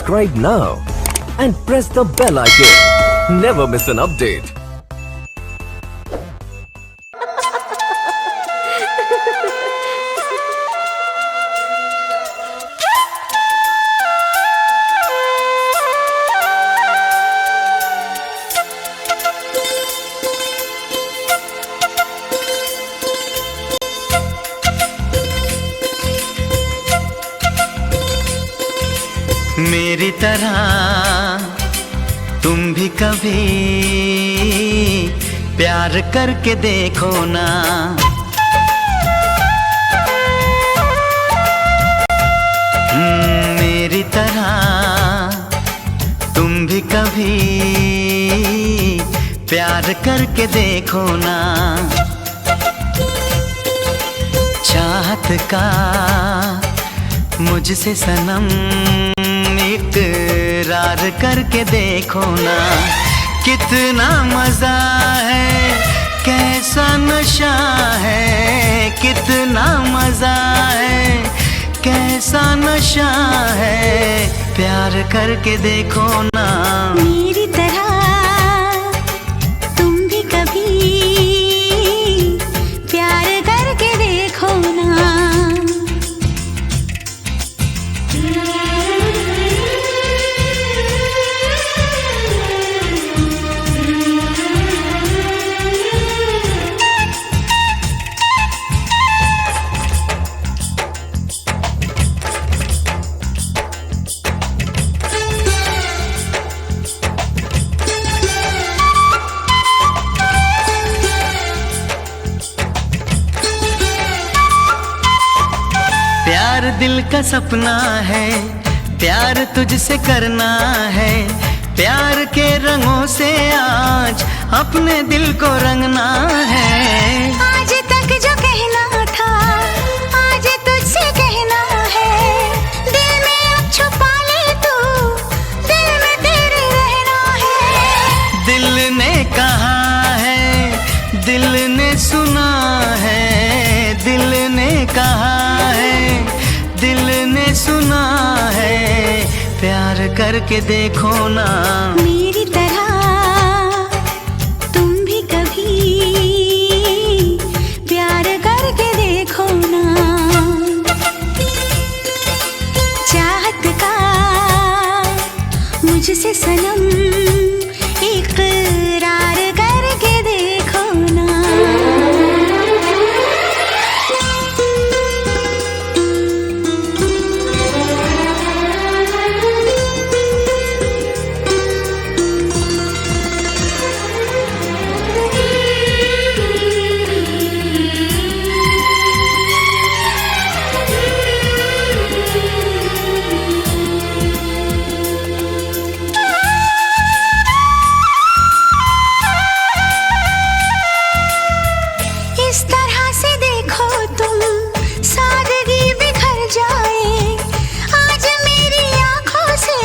Subscribe now and press the bell icon. Never miss an update. मेरी तरह तुम भी कभी प्यार करके देखो ना। मेरी तरह तुम भी कभी प्यार करके देखो ना। चाहत का मुझसे सनम इकरार करके देखो ना। कितना मजा है, कैसा नशा है, कितना मजा है, कैसा नशा है, प्यार करके देखो ना। मेरी तरह तुम भी कभी प्यार करके देखो ना। प्यार दिल का सपना है, प्यार तुझसे करना है। प्यार के रंगों से आज अपने दिल को रंगना है। आज तक जो कहना था आज तुझसे कहना है। दिल में अब छुपा ले तू, दिल में तेरे रहना है। दिल ने कहा है, दिल ने सुना है, दिल ने कहा है, दिल ने सुना है, प्यार करके देखो ना। मेरी तरह तुम भी कभी प्यार करके देखो ना। चाहत का मुझसे सनम इकरार करके देखो ना। इस तरह से देखो तुम, सादगी बिखर जाए। आज मेरी आंखों से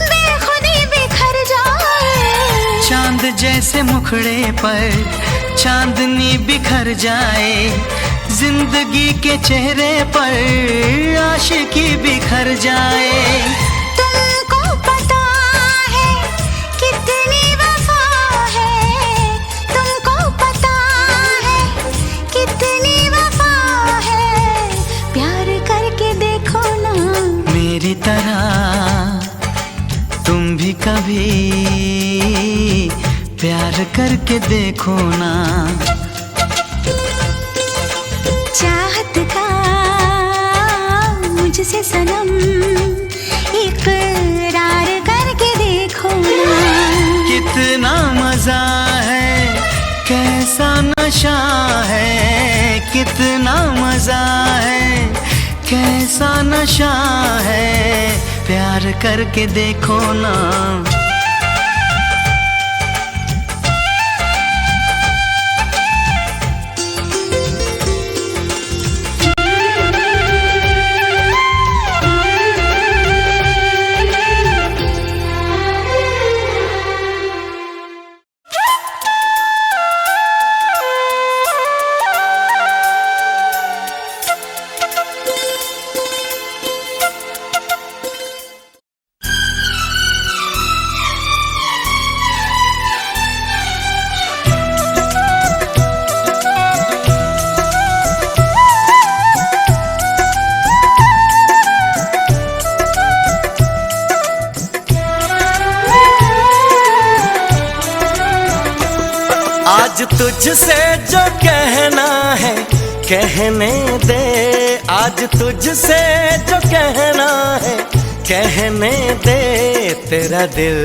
बेखुदी बिखर जाए। चांद जैसे मुखड़े पर चांदनी बिखर जाए। जिंदगी के चेहरे पर आशिकी बिखर जाए। तुमको पता है कितनी वफा है, तुमको पता है कितनी वफा है, प्यार करके देखो ना। मेरी तरह तुम भी कभी प्यार करके देखो ना। चाहत का मुझसे सनम इकरार करके देखो ना। कितना मजा है, कैसा नशा है, कितना मजा है, कैसा नशा है, प्यार करके देखो ना। आज तुझसे जो कहना है कहने दे, आज तुझसे जो कहना है कहने दे। तेरा दिल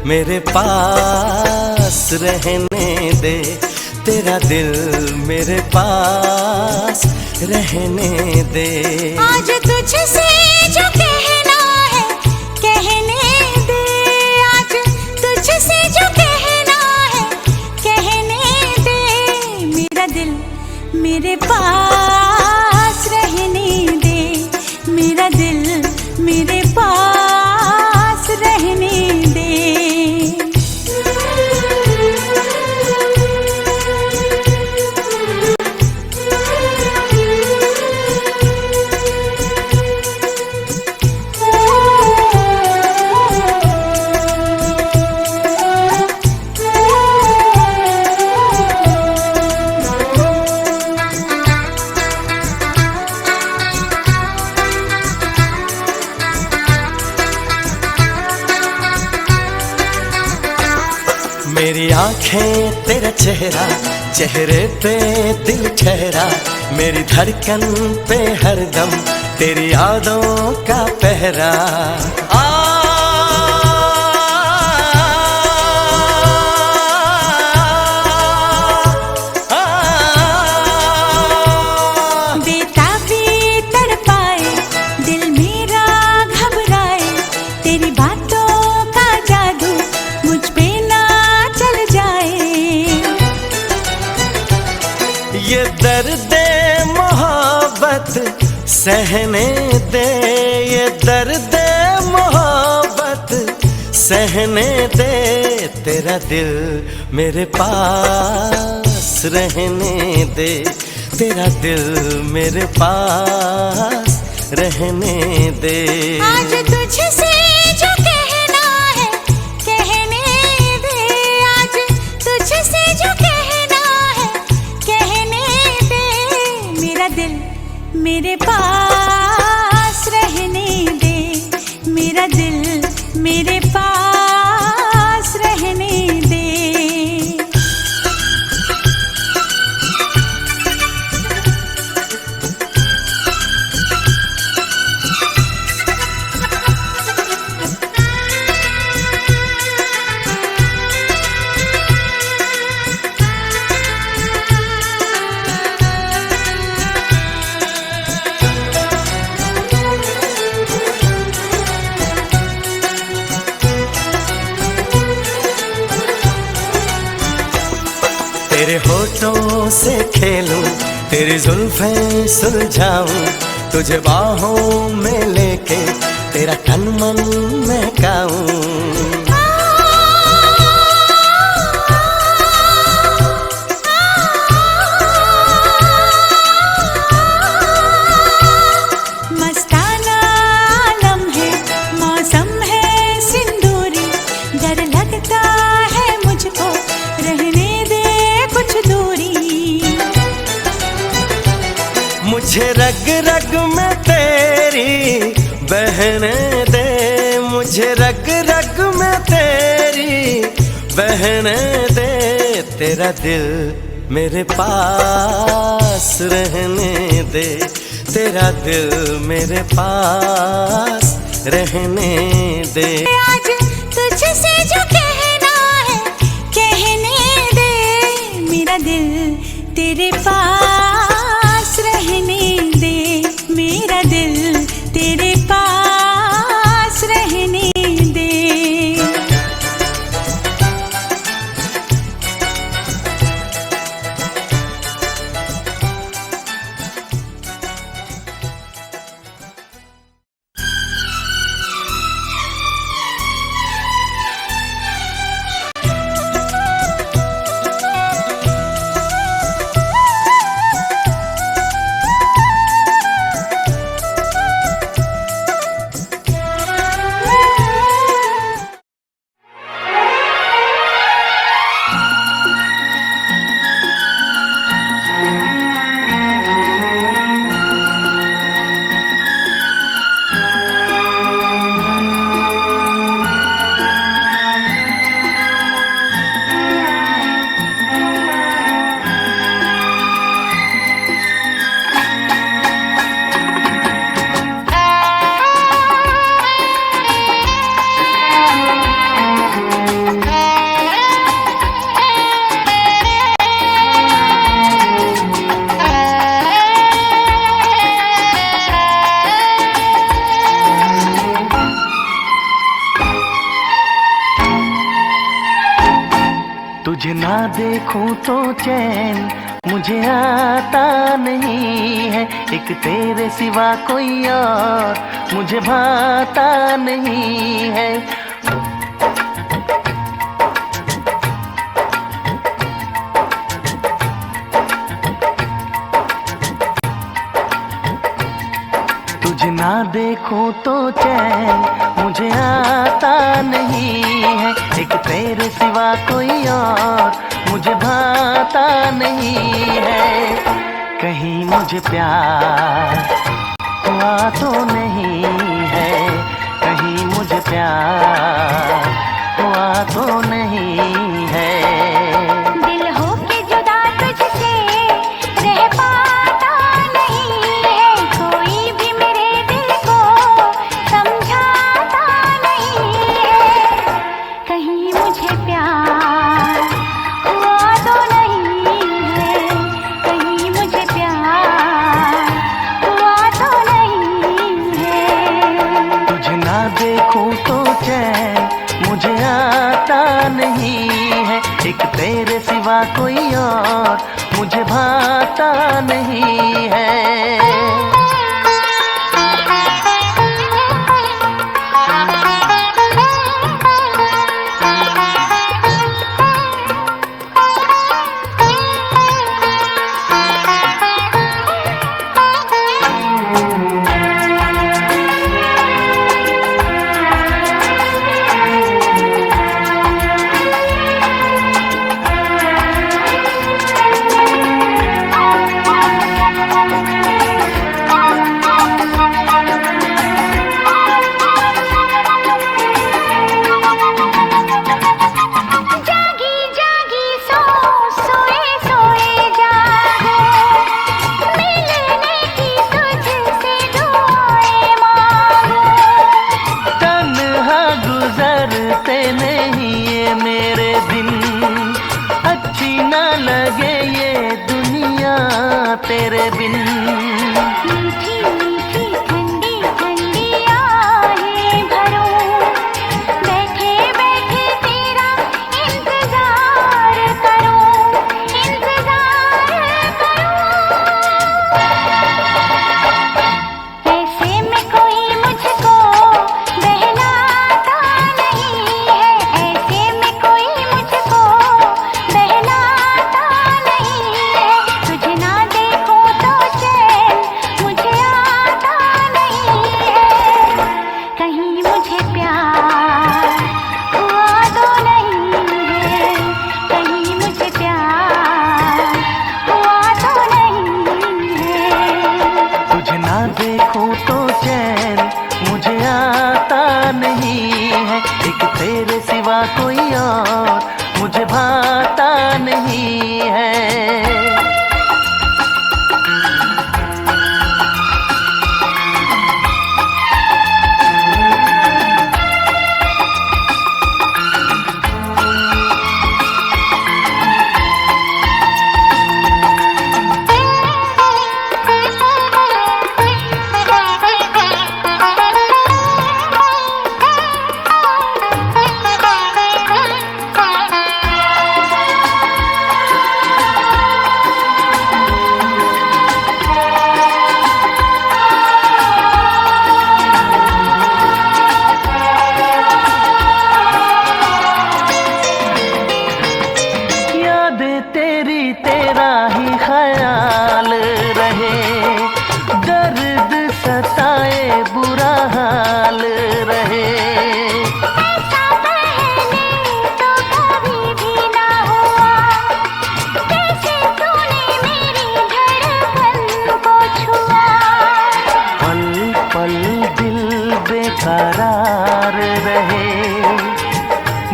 मेरे पास रहने दे, तेरा दिल मेरे पास रहने दे। आज तुझसे जो कहना है कहने दे, आज तुझसे जो कहना है कहने दे। मेरा दिल मेरे पास रहने दे, मेरा दिल मेरे पास रहने दे। मेरी आंखें तेरा चेहरा, चेहरे पे दिल ठहरा। मेरी धड़कन पे हरदम तेरी यादों का पहरा। बेताबी तड़पाए दिल मेरा घबराए, तेरी बातों का जादू मुझ पे चल जाए। ये दर्द मोहब्बत सहने दे, ये दर्द मोहब्बत सहने दे। तेरा दिल मेरे पास रहने दे, तेरा दिल मेरे पास रहने दे। आज तुझसे जो कहना है कहने दे, आज तुझसे जो कहना है कहने दे। मेरा दिल मेरे पास रहने दे, मेरा दिल मेरे पास रहने दे। तेरे होठों से खेलूं, तेरी जुल्फें सुलझाऊं, तुझे बाहों में लेके तेरा तन मन महकाऊं। मस्ताना आलम है, मौसम है सिंदूरी, डर लगता है मुझको रहने दे कुछ दूरी। मुझे रग रग में तेरी बहने दे, मुझे रग रग में तेरी बहने दे। तेरा दिल मेरे पास रहने दे, तेरा दिल मेरे पास रहने दे। आज तुझसे जो कहना है कहने दे, मेरा दिल तेरे पास रहने दे, मेरा दिल तेरे पास रहने दे। तुझे ना देखूं तो चैन मुझे आता नहीं है, एक तेरे सिवा कोई और मुझे भाता नहीं है। तुझे ना देखूं तो चैन मुझे आता नहीं है, एक तेरे सिवा कोई और मुझे भाता नहीं है। कहीं मुझे प्यार हुआ तो नहीं है, कहीं मुझे प्यार हुआ तो नहीं है। दिल हो के जुदा तुझसे रह पाता नहीं है, कोई भी मेरे दिल को समझाता नहीं है। कहीं मुझे प्यार हुआ तो नहीं है, कहीं मुझे प्यार हुआ तो नहीं है। तुझे ना देखूं तो चैन मुझे आता नहीं है, एक तेरे सिवा कोई और मुझे भाता नहीं है। तेरे बिन मीठी मीठी ठंडी ठंडी आहें भरूं, बैठे बैठे तेरा इंतजार करूं, इंतजार करूं। ऐसे में कोई मुझको बहलाता नहीं है, ऐसे में कोई मुझको बहलाता नहीं है। तुझे ना देखूं तो चैन मुझे आता नहीं है, एक तेरे सिवा कोई और मुझे भाता नहीं है। तेरा ही ख्याल रहे, दर्द सताए बुरा हाल रहे। ऐसा पहले तो कभी भी ना हुआ, कैसे तूने मेरी धड़कन को छुआ। पल पल दिल बेकरार रहे,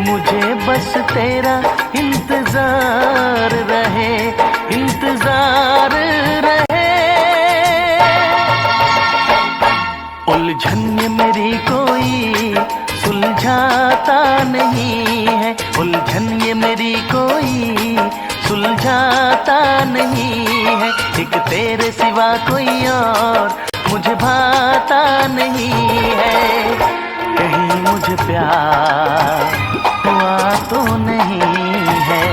मुझे बस तेरा इंतजार रहे, इंतजार रहे। उलझन ये मेरी कोई सुलझाता नहीं है, उलझन ये मेरी कोई सुलझाता नहीं है। एक तेरे सिवा कोई और मुझे भाता नहीं है। कहीं मुझे प्यार हुआ तो नहीं है।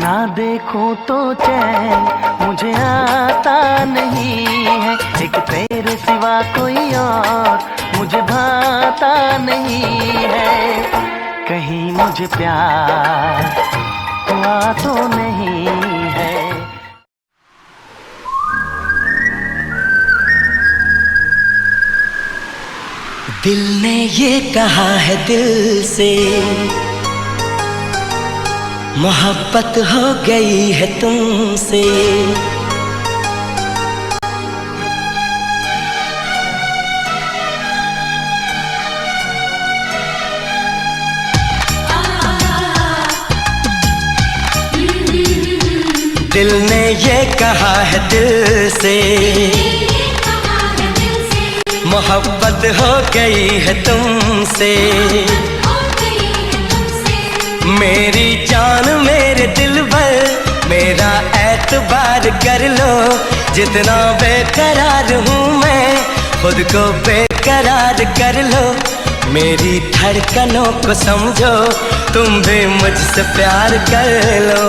ना देखूं तो चैन मुझे आता नहीं है, एक तेरे सिवा कोई और मुझे भाता नहीं है। कहीं मुझे प्यार हुआ तो नहीं है। दिल ने ये कहा है दिल से, मोहब्बत हो गई है तुमसे। दिल ने ये कहा है दिल से, मोहब्बत हो गई है तुमसे। मेरी जान मेरे दिल भर मेरा एतबार कर लो, जितना बेकरार हूँ मैं खुद को बेकरार कर लो। मेरी धड़कनों को समझो, तुम भी मुझसे प्यार कर लो।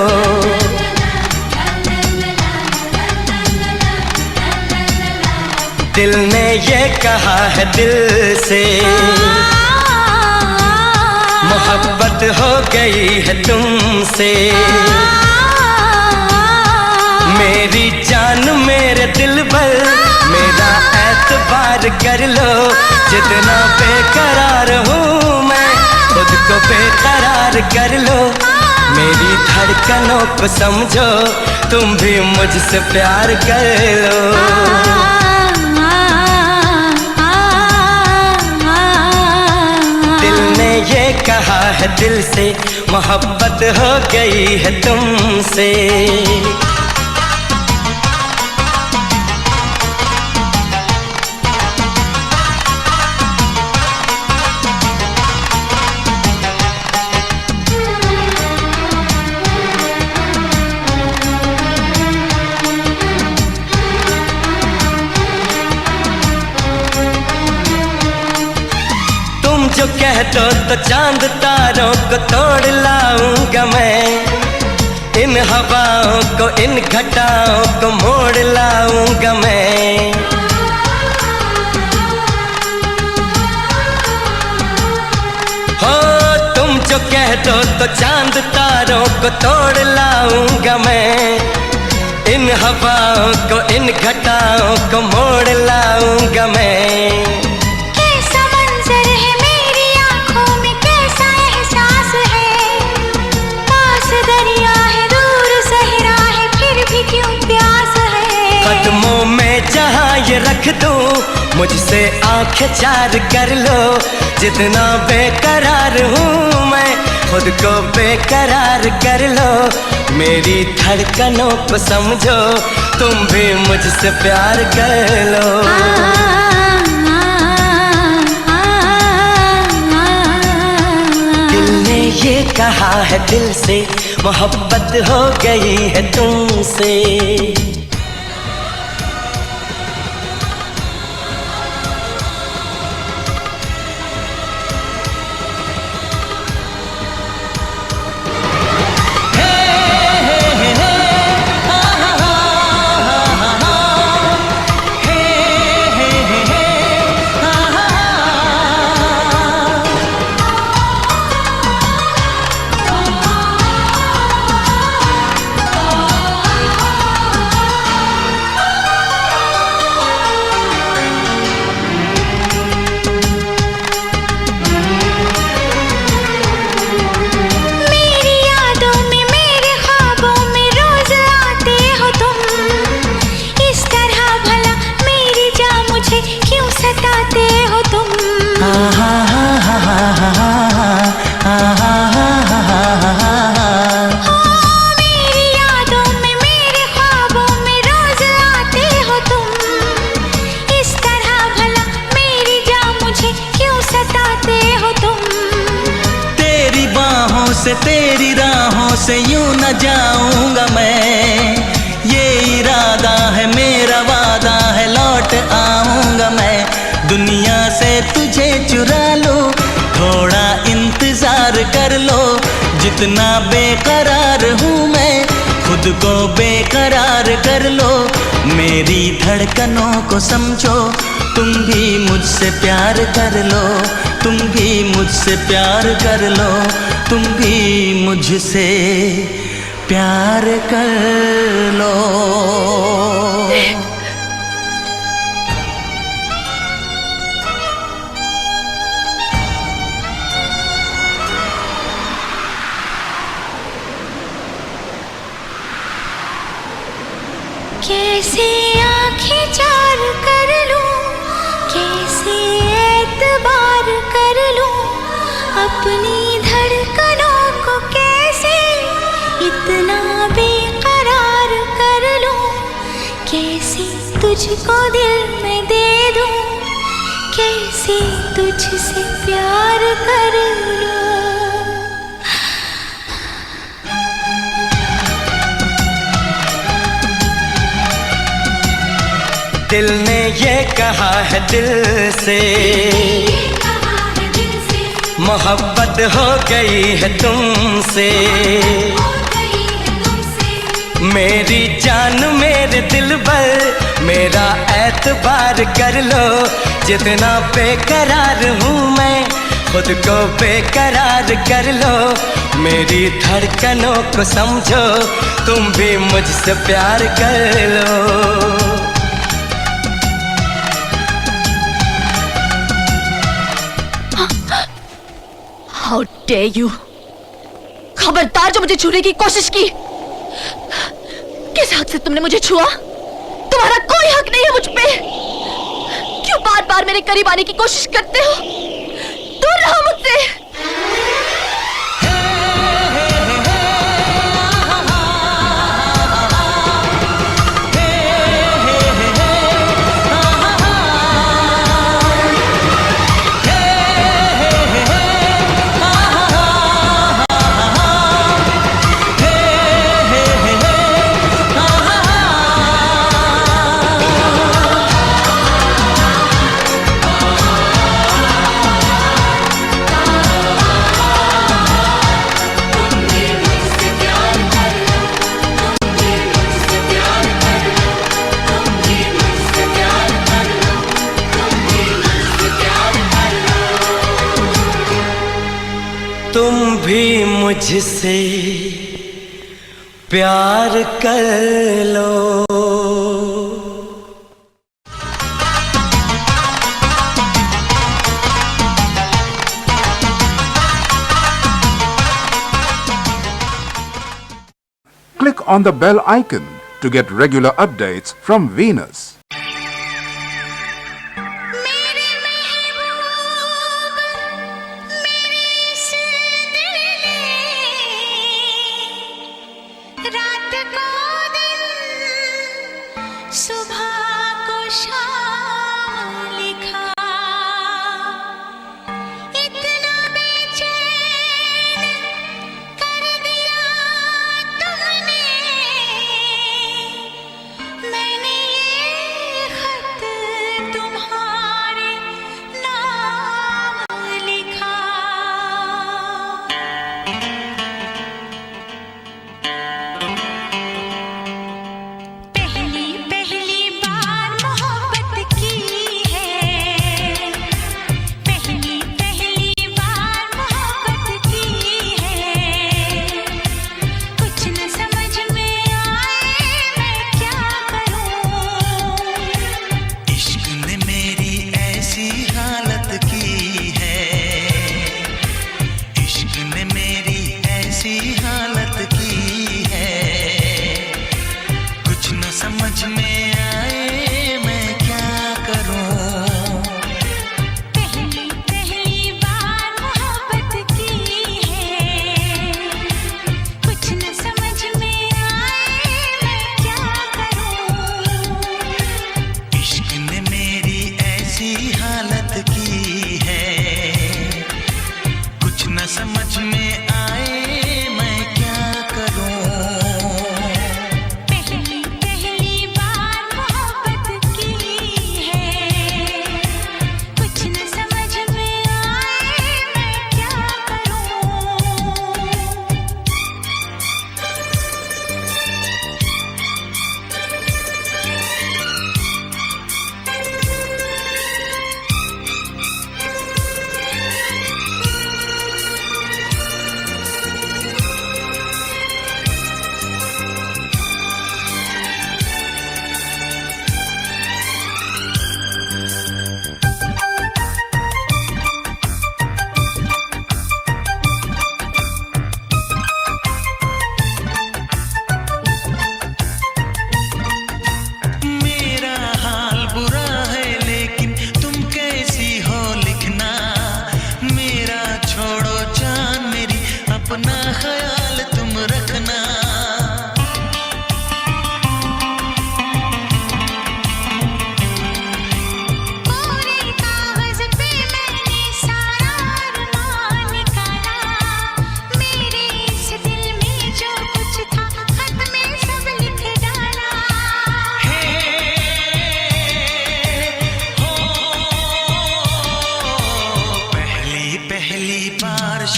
दिल ने ये कहा है दिल से, मोहब्बत हो गई है तुमसे। मेरी जान मेरे दिल भर मेरा एतबार कर लो, जितना बेकरार हूँ मैं खुद को बेकरार कर लो। मेरी धड़कनों को समझो, तुम भी मुझसे प्यार कर लो। ये कहा है दिल से, मोहब्बत हो गई है तुमसे। जो कह दो तो चांद तारों को तोड़ लाऊंगा मैं, इन हवाओं को इन घटाओं को मोड़ लाऊंगा मैं। हो तुम जो कह दो तो चांद तारों को तोड़ लाऊंगा मैं, इन हवाओं को इन घटाओं को मोड़ लाऊंगा मैं। कदमों में जहाँ ये रख दूँ, मुझसे आंखें चार कर लो। जितना बेकरार हूँ मैं खुद को बेकरार कर लो। मेरी धड़कनों को समझो, तुम भी मुझसे प्यार कर लो। दिल ने ये कहा है दिल से, मोहब्बत हो गई है तुमसे। से तेरी राहों से यूं न जाऊंगा मैं, ये इरादा है मेरा वादा है लौट आऊंगा मैं। दुनिया से तुझे चुरा लो, थोड़ा इंतजार कर लो, जितना बेकरार हूँ मैं खुद को बेकरार कर लो, मेरी धड़कनों को समझो, तुम भी मुझसे प्यार कर लो, तुम भी मुझसे प्यार कर लो, तुम भी मुझसे प्यार कर लो। कैसे आँखें चार कर लूं, कैसे एतबार कर लूं, अपनी धड़कनों को कैसे इतना बेकरार कर लूं, कैसे तुझको दिल में दे दूं, कैसे तुझसे प्यार कर लूं। दिल ने ये कहा है दिल से, मोहब्बत हो गई है तुमसे, मेरी जान मेरे दिल पर मेरा एतबार कर लो, जितना बेकरार हूँ मैं खुद को बेकरार कर लो, मेरी धड़कनों को समझो, तुम भी मुझसे प्यार कर लो। How dare you! खबरदार जो मुझे छूने की कोशिश की। किस हक से तुमने मुझे छुआ? तुम्हारा कोई हक नहीं है मुझ पे। क्यों बार बार मेरे करीब आने की कोशिश करते हो? दूर रहो मुझसे। तुम भी मुझसे प्यार कर लो। Click on the bell icon to get regular updates from Venus. रात को दिन, सुबह को शाम लिखा, इतना बेचैन कर दिया तुमने, मैंने ये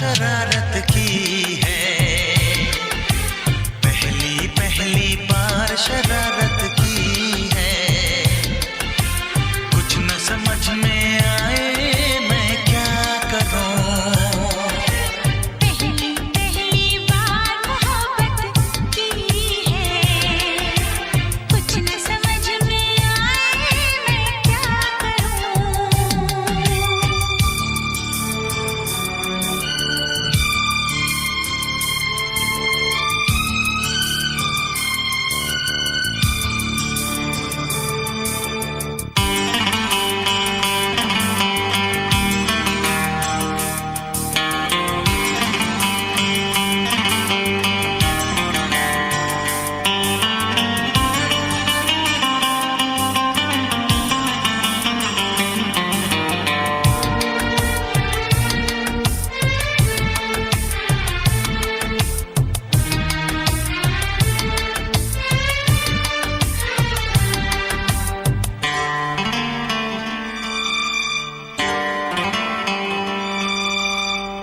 शरारत की है, पहली पहली बार शरारत की है। कुछ न समझ में आए मैं क्या करूं। पहली पहली बार मोहब्बत की है, कुछ न समझ में आए मैं क्या करूं।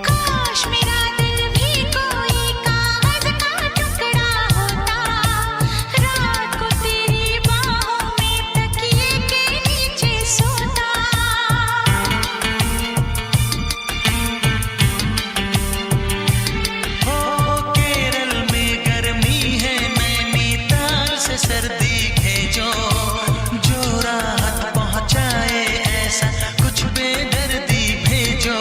काश मेरा दिल भी कोई कागज का टुकड़ा होता, रात को तेरी बाहों में तकिए के नीचे सोता। हो केरल में गर्मी है, नैनीताल से सर्दी भेजो, जो राहत पहुंचाए ऐसा कुछ बेदर्दी भेजो।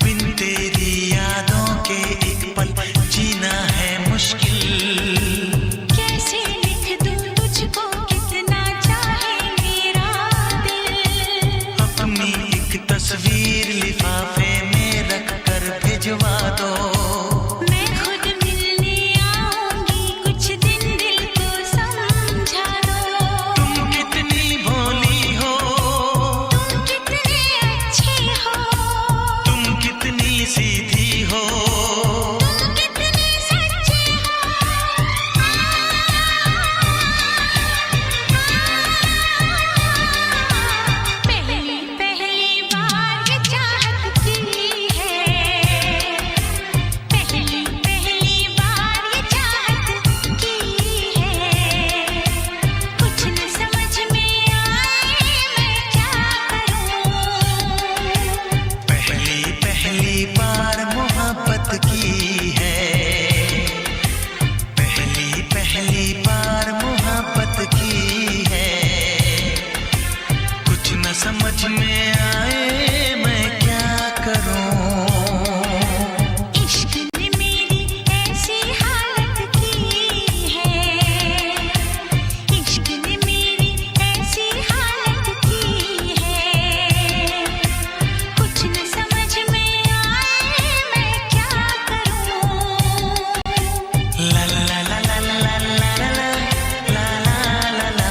बिन तेरी यादों के एक पल जीना है मुश्किल। कैसे लिख दूं तुझको कितना चाहे मेरा दिल। अपनी एक तस्वीर लिफाफे में रख कर भिजवा दो। मैं खुद मिलने आऊंगी, कुछ दिन दिल को समझा दो। तुम कितनी भोली हो, तुम कितने अच्छे हो, तुम कितनी सीधी हो, तुम कितने सच्चे हो। पहली पहली बार ये चाहत की है, पहली पहली बार ये चाहत की है। कुछ न समझ में आए मैं क्या करूं। पहली पहली बार मोहब्बत की है, पहली पहली बार मोहब्बत की है। कुछ न समझ में आए मैं क्या करूं। इश्क ने मेरी ऐसी हालत की है, इश्क ने मेरी ऐसी हालत की है। कुछ न समझ में आए मैं क्या करूं। ला ला ला ला ला ला ला ला ला ला ला।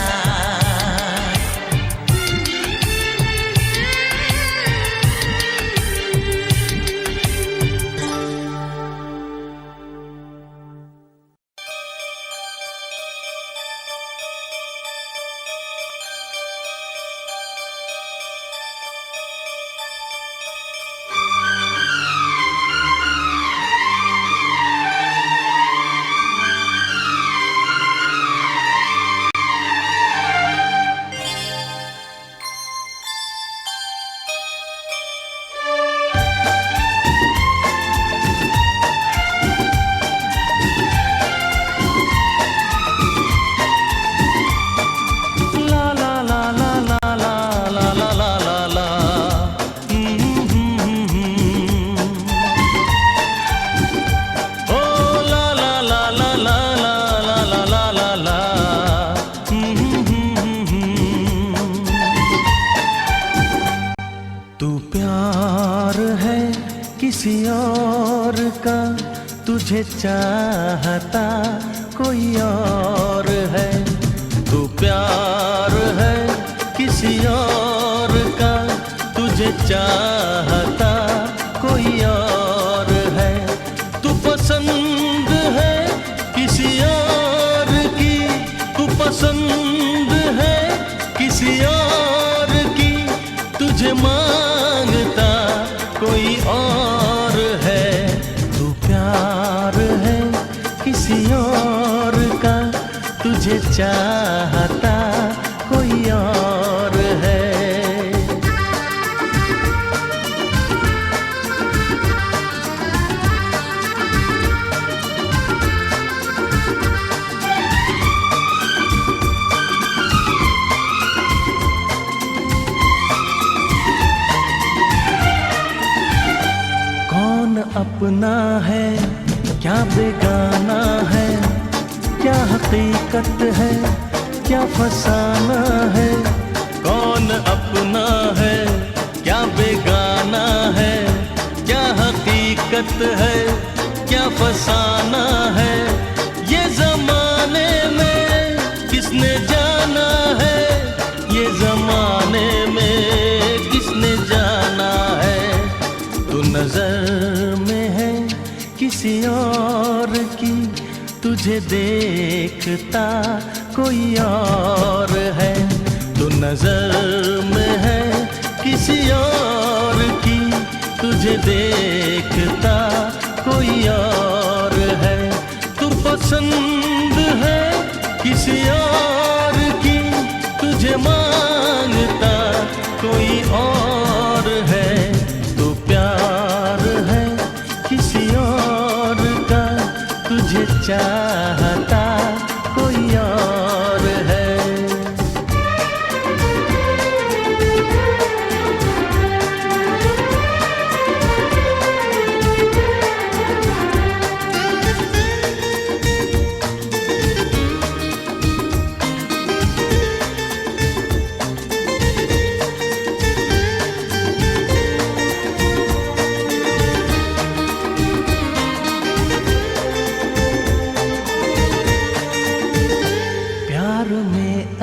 किसी और का तुझे चाहता कोई और है। तू प्यार है किसी और का तुझे चाहता कोई और है। तू पसंद है किसी और की, तू पसंद है किसी और की, तुझे मांग अपना है क्या बेगाना है, क्या हकीकत है क्या फसाना है, कौन अपना है क्या बेगाना है, क्या हकीकत है क्या फसाना है, ये जमाने में किसने जाना है, ये जमाने में किसने जाना है। तू नजर में है किसी और की, तुझे देखता कोई और है। तू नजर में है किसी और की, तुझे देखता कोई और है। तू पसंद है किसी और की, तुझे मांगता कोई और है। तू प्यार है किसी और का, तुझे चाहता कोई और है।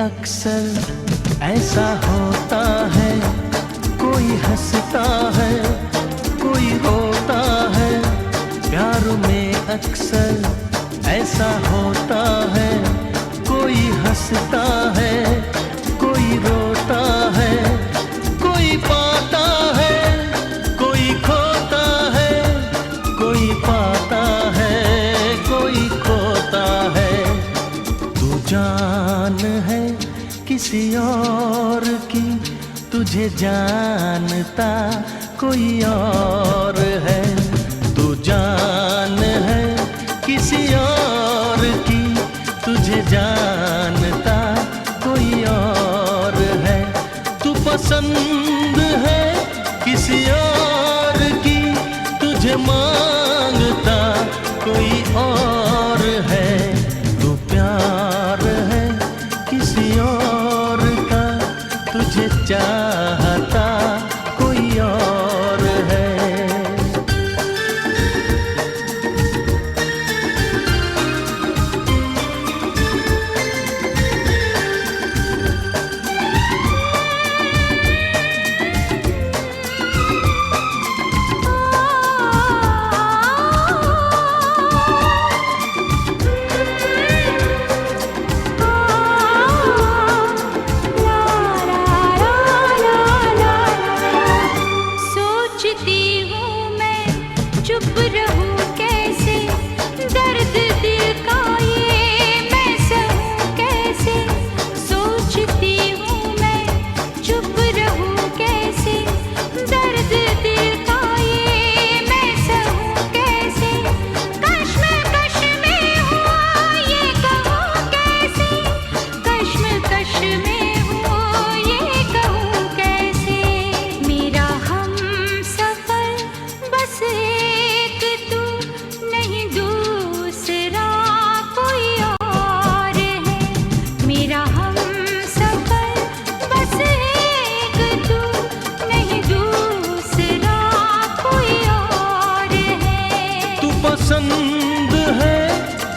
अक्सर ऐसा होता है, कोई हंसता है कोई रोता है। प्यार में अक्सर ऐसा होता है, कोई हंसता है कोई रोता है। कोई पाता है कोई खोता है, कोई पाता है कोई खोता है। तू जान है किसी और की, तुझे जानता कोई और है। तू जान है किसी और की, तुझे जानता कोई और है। तू पसंद है किसी और की, तुझे मांगता कोई और है। तू प्यार है किसी और का, तुझे चाहता कोई और है। पसंद है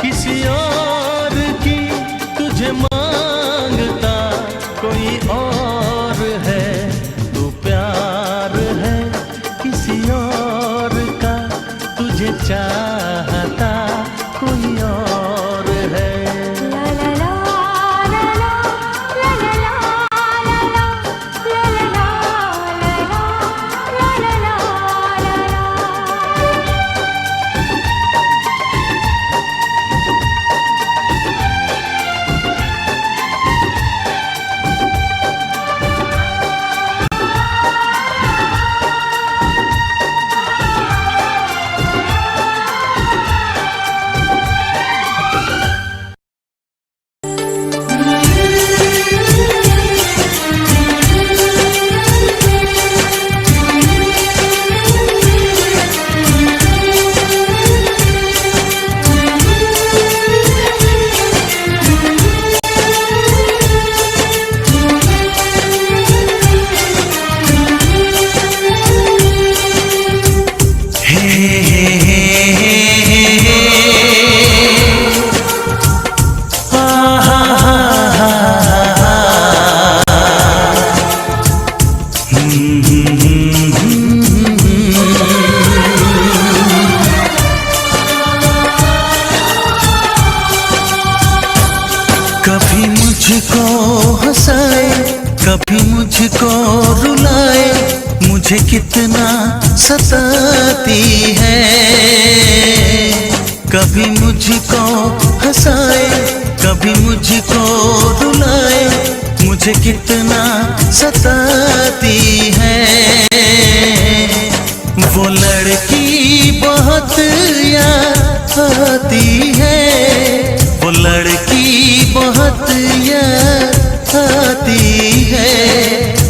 किसी और की, तुझे मांगता कोई और है। तू प्यार है किसी और का, तुझे चाहता कोई और है। कभी मुझको रुलाए, मुझे कितना सताती है। कभी मुझको हंसाए, कभी मुझको रुलाए, मुझे कितना सताती है। वो लड़की बहुत याद आती है, वो लड़की बहुत याद आती है,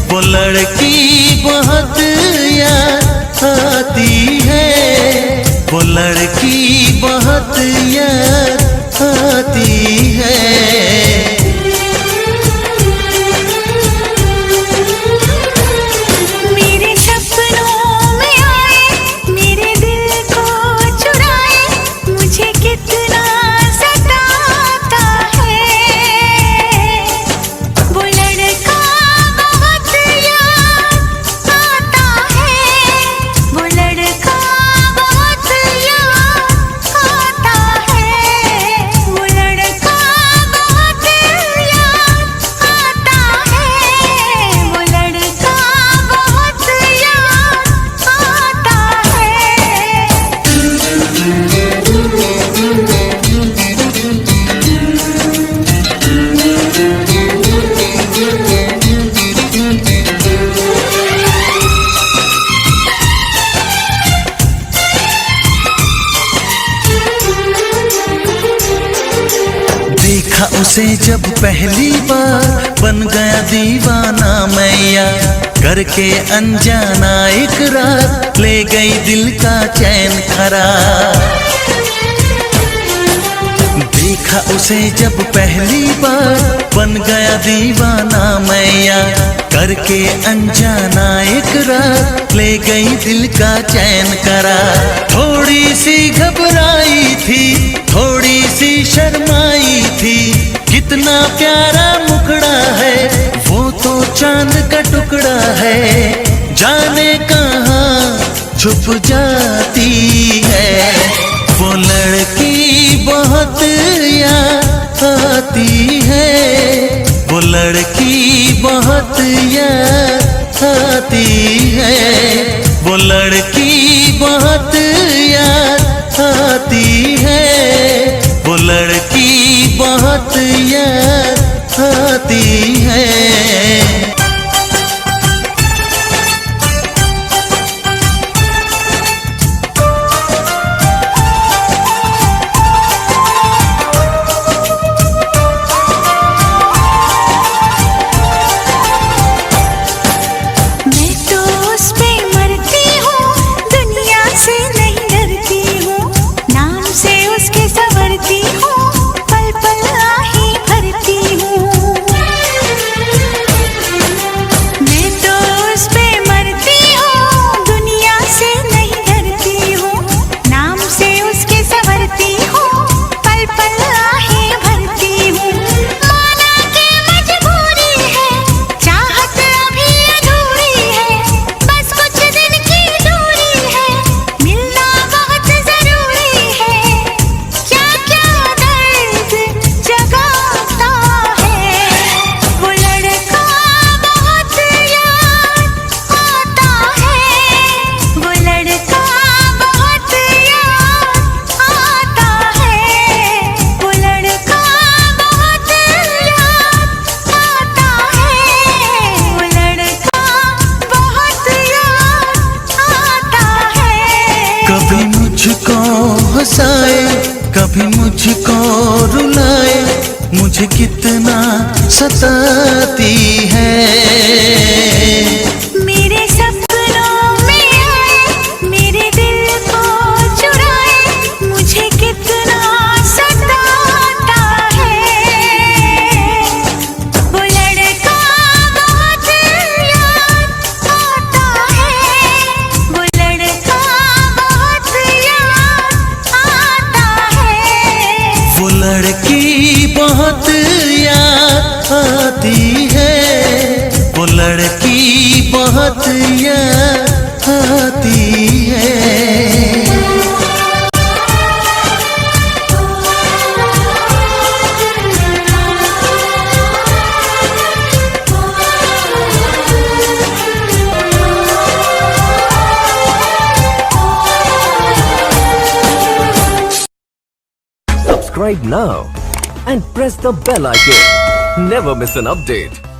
वो लड़की बहुत याद आती है, वो लड़की बहुत याद आती है। मेरे सपनों में आए, मेरे दिल को चुराए, मुझे कितना सताता है। वो लड़का बहुत याद आता है, वो लड़का बहुत याद आता है, वो लड़का बहुत याद आता है, वो लड़का बहुत याद आता देखा उसे जब पहली बार, बन गया दीवाना मैया, करके अनजाना इकरार, ले गई दिल का चैन करार। देखा उसे जब पहली बार, बन गया दीवाना मैया, करके अनजाना इकरार, ले गई दिल का चैन करार। थोड़ी सी घबराई थी, थोड़ी सी शर्माई थी, कितना प्यारा मुखड़ा है, वो तो चांद का टुकड़ा है, जाने कहाँ छुप जाती है। वो लड़की बहुत याद आती है, वो लड़की बहुत याद आती है, वो लड़की बहुत याद आती है, वो लड़की बहुत याद आती है। मैं तो उस पे मरती हूँ, दुनिया से नहीं डरती हूँ, नाम से उसके संवरती हूँ, पल पल आही भरती हूँ। मैं तो उस पे मरती हूँ, दुनिया से नहीं डरती हूँ, नाम से उसके संवरती हूँ, पल पल आही भरती हूँ। माना के मजबूरी है, चाहत अभी अधूरी है, बस कुछ दिन की दूरी है, मिलना बहुत जरूरी है। क्या क्या दर्द जगाता है, वो लड़का बहुत याद आता है, वो लड़का बहुत याद आता है, वो लड़का बहुत याद आता है, वो लड़का बहुत याद आता है। कभी मुझको हंसाए, कभी मुझको रुलाए, मुझे कितना सताती है। मेरे सपनों में आए, मेरे दिल को चुराए, मुझे कितना सताता है। वो लड़का बहुत याद आता है, वो लड़का बहुत याद आता है। वो लड़की बहुत याद आती है, वो लड़की बहुत याद आती है। subscribe now and press the bell icon. Never miss an update.